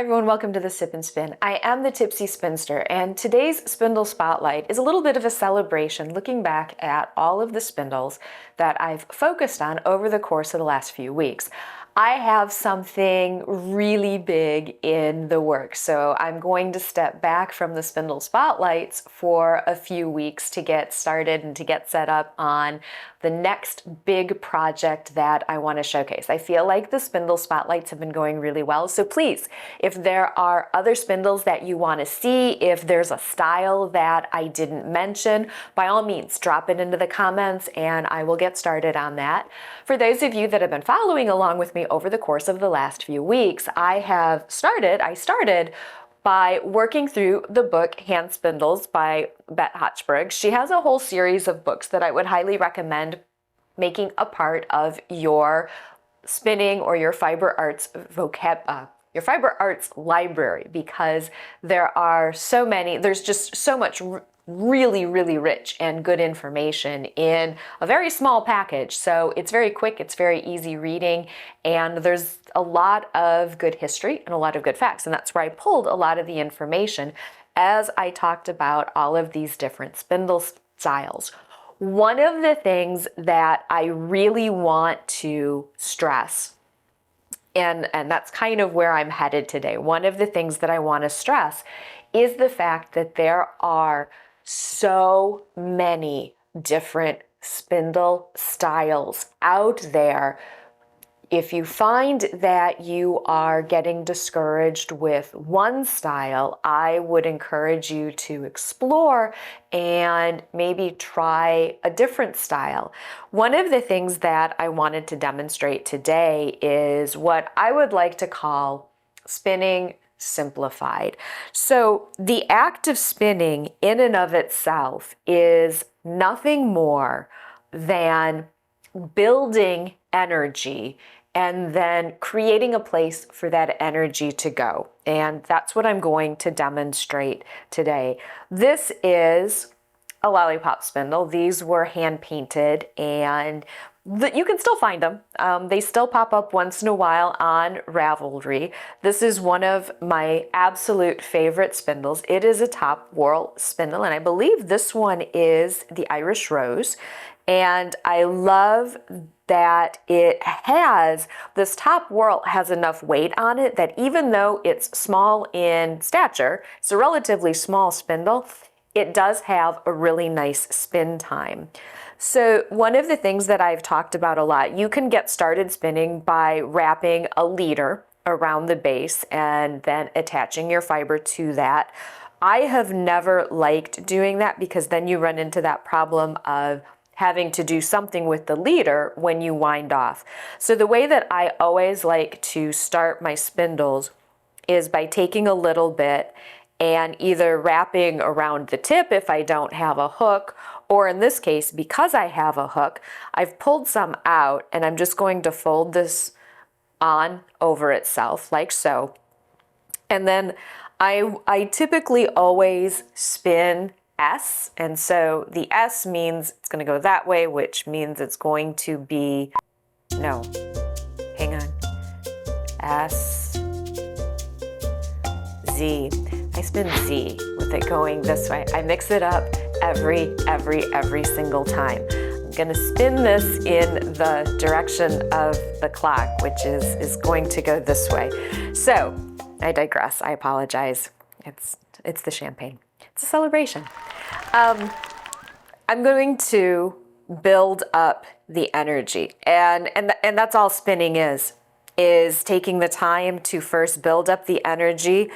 Hi everyone, welcome to the Sip and Spin. I am the Tipsy Spinster, and today's Spindle Spotlight is a little bit of a celebration looking back at all of the spindles that I've focused on over the course of the last few weeks. I have something really big in the works, so I'm going to step back from the Spindle Spotlights for a few weeks to get started and to get set up on the next big project that I want to showcase. I feel like the Spindle Spotlights have been going really well, so please, if there are other spindles that you want to see, if there's a style that I didn't mention, by all means, drop it into the comments and I will get started on that. For those of you that have been following along with me over the course of the last few weeks, I started by working through the book Hand Spindles by Bet Hochberg. She has a whole series of books that I would highly recommend making a part of your spinning or your fiber arts your fiber arts library, because there's just so much really rich and good information in a very small package. So it's very quick, it's very easy reading, and there's a lot of good history and a lot of good facts. And that's where I pulled a lot of the information as I talked about all of these different spindle styles. One of the things that I really want to stress, and that's kind of where I'm headed today. One of the things that I want to stress is the fact that there are so many different spindle styles out there. If you find that you are getting discouraged with one style, I would encourage you to explore and maybe try a different style. One of the things that I wanted to demonstrate today is what I would like to call spinning simplified. So the act of spinning in and of itself is nothing more than building energy and then creating a place for that energy to go. And that's what I'm going to demonstrate today. This is a lollipop spindle. These were hand painted, and you can still find them. They still pop up once in a while on Ravelry. This is one of my absolute favorite spindles. It is a top whorl spindle, and I believe this one is the Irish Rose. And I love that this top whorl has enough weight on it that even though it's small in stature, it's a relatively small spindle, it does have a really nice spin time. So one of the things that I've talked about a lot, you can get started spinning by wrapping a leader around the base and then attaching your fiber to that. I have never liked doing that because then you run into that problem of having to do something with the leader when you wind off. So the way that I always like to start my spindles is by taking a little bit and either wrapping around the tip if I don't have a hook, or in this case, because I have a hook, I've pulled some out and I'm just going to fold this on over itself like so. And then I typically always spin S, and so the S means it's going to go that way, which means it's going to be, no, hang on, S, Z. I spin Z with it going this way. I mix it up every single time. I'm going to spin this in the direction of the clock, which is going to go this way. So I digress. I apologize. It's the champagne. It's a celebration. I'm going to build up the energy, and that's all spinning is taking the time to first build up the energy.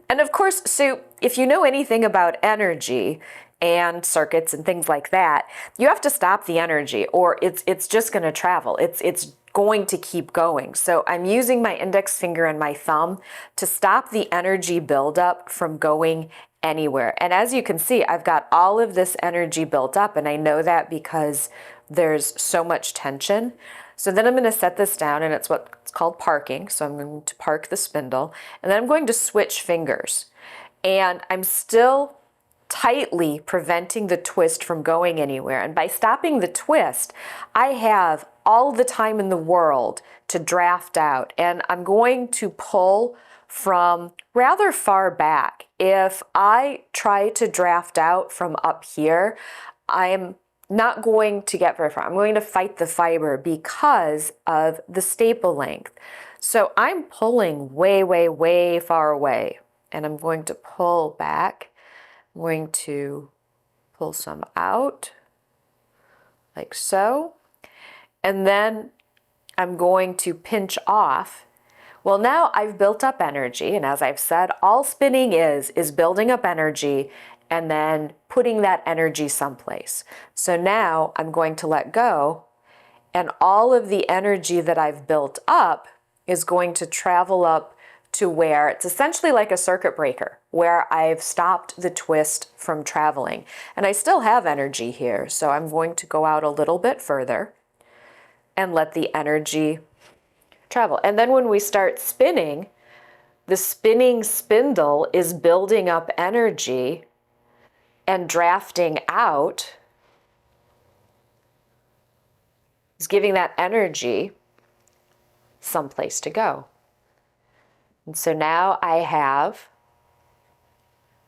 And of course, so if you know anything about energy and circuits and things like that, you have to stop the energy or it's just going to travel. It's going to keep going. So I'm using my index finger and my thumb to stop the energy buildup from going anywhere. And as you can see, I've got all of this energy built up, and I know that because there's so much tension. So then I'm going to set this down, and it's what's called parking. So I'm going to park the spindle, and then I'm going to switch fingers. And I'm still tightly preventing the twist from going anywhere. And by stopping the twist, I have all the time in the world to draft out. And I'm going to pull from rather far back. If I try to draft out from up here, I'm not going to get very far. I'm going to fight the fiber because of the staple length. So I'm pulling way, way, way far away, and I'm going to pull back. I'm going to pull some out like so, and then I'm going to pinch off. Well, now I've built up energy, and as I've said, all spinning is building up energy and then putting that energy someplace. So now I'm going to let go, and all of the energy that I've built up is going to travel up to where it's essentially like a circuit breaker, where I've stopped the twist from traveling. And I still have energy here, so I'm going to go out a little bit further and let the energy travel. And then when we start spinning, the spinning spindle is building up energy and drafting out, is giving that energy someplace to go. And so now I have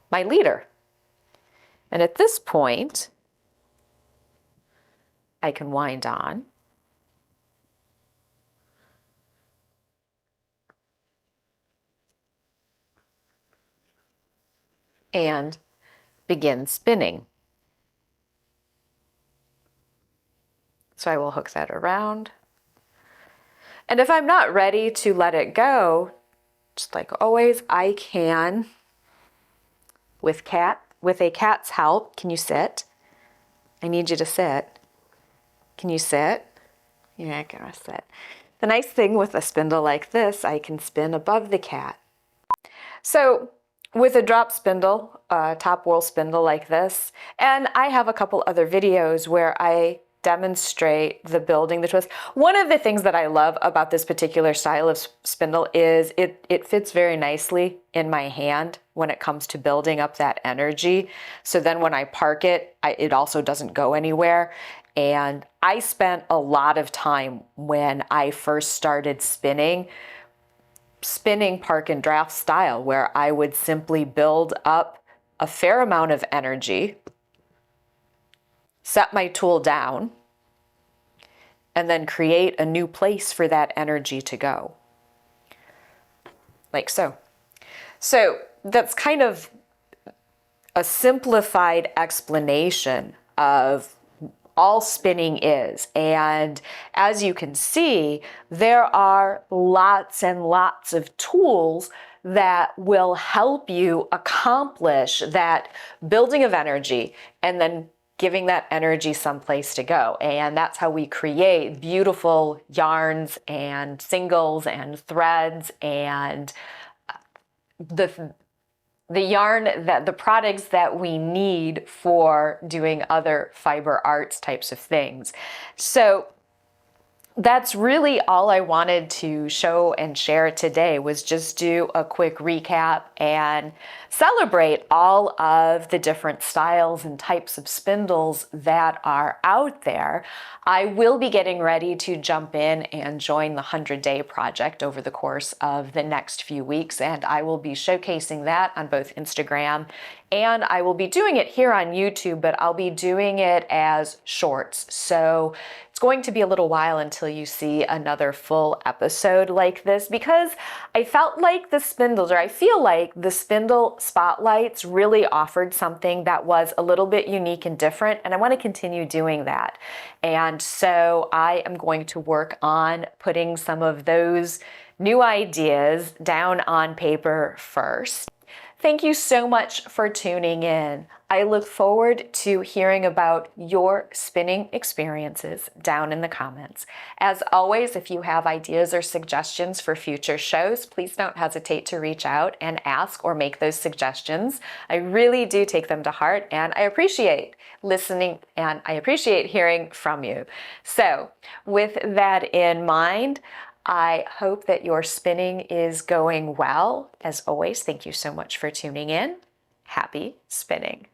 my leader. And at this point, I can wind on. And begin spinning. So I will hook that around. And if I'm not ready to let it go, just like always, I can, with a cat's help, can you sit? I need you to sit. Can you sit? You're not gonna sit. The nice thing with a spindle like this, I can spin above the cat. So with a drop spindle, a top whirl spindle like this, and I have a couple other videos where I demonstrate the building, the twist. One of the things that I love about this particular style of spindle is it fits very nicely in my hand when it comes to building up that energy. So then when I park it, it also doesn't go anywhere. And I spent a lot of time when I first started spinning park and draft style, where I would simply build up a fair amount of energy, set my tool down, and then create a new place for that energy to go. Like so. So that's kind of a simplified explanation of all spinning is. And as you can see, there are lots and lots of tools that will help you accomplish that building of energy and then giving that energy someplace to go. And that's how we create beautiful yarns and singles and threads and the yarn, that the products that we need for doing other fiber arts types of things. So that's really all I wanted to show and share today, was just do a quick recap and celebrate all of the different styles and types of spindles that are out there. I will be getting ready to jump in and join the 100-day project over the course of the next few weeks, and I will be showcasing that on both Instagram, and I will be doing it here on YouTube, but I'll be doing it as shorts. So it's going to be a little while until you see another full episode like this, because I felt like the spindles, or I feel like the Spindle Spotlights really offered something that was a little bit unique and different, and I want to continue doing that. And so I am going to work on putting some of those new ideas down on paper first. Thank you so much for tuning in. I look forward to hearing about your spinning experiences down in the comments. As always, if you have ideas or suggestions for future shows, please don't hesitate to reach out and ask or make those suggestions. I really do take them to heart, and I appreciate listening and I appreciate hearing from you. So with that in mind, I hope that your spinning is going well. As always, thank you so much for tuning in. Happy spinning.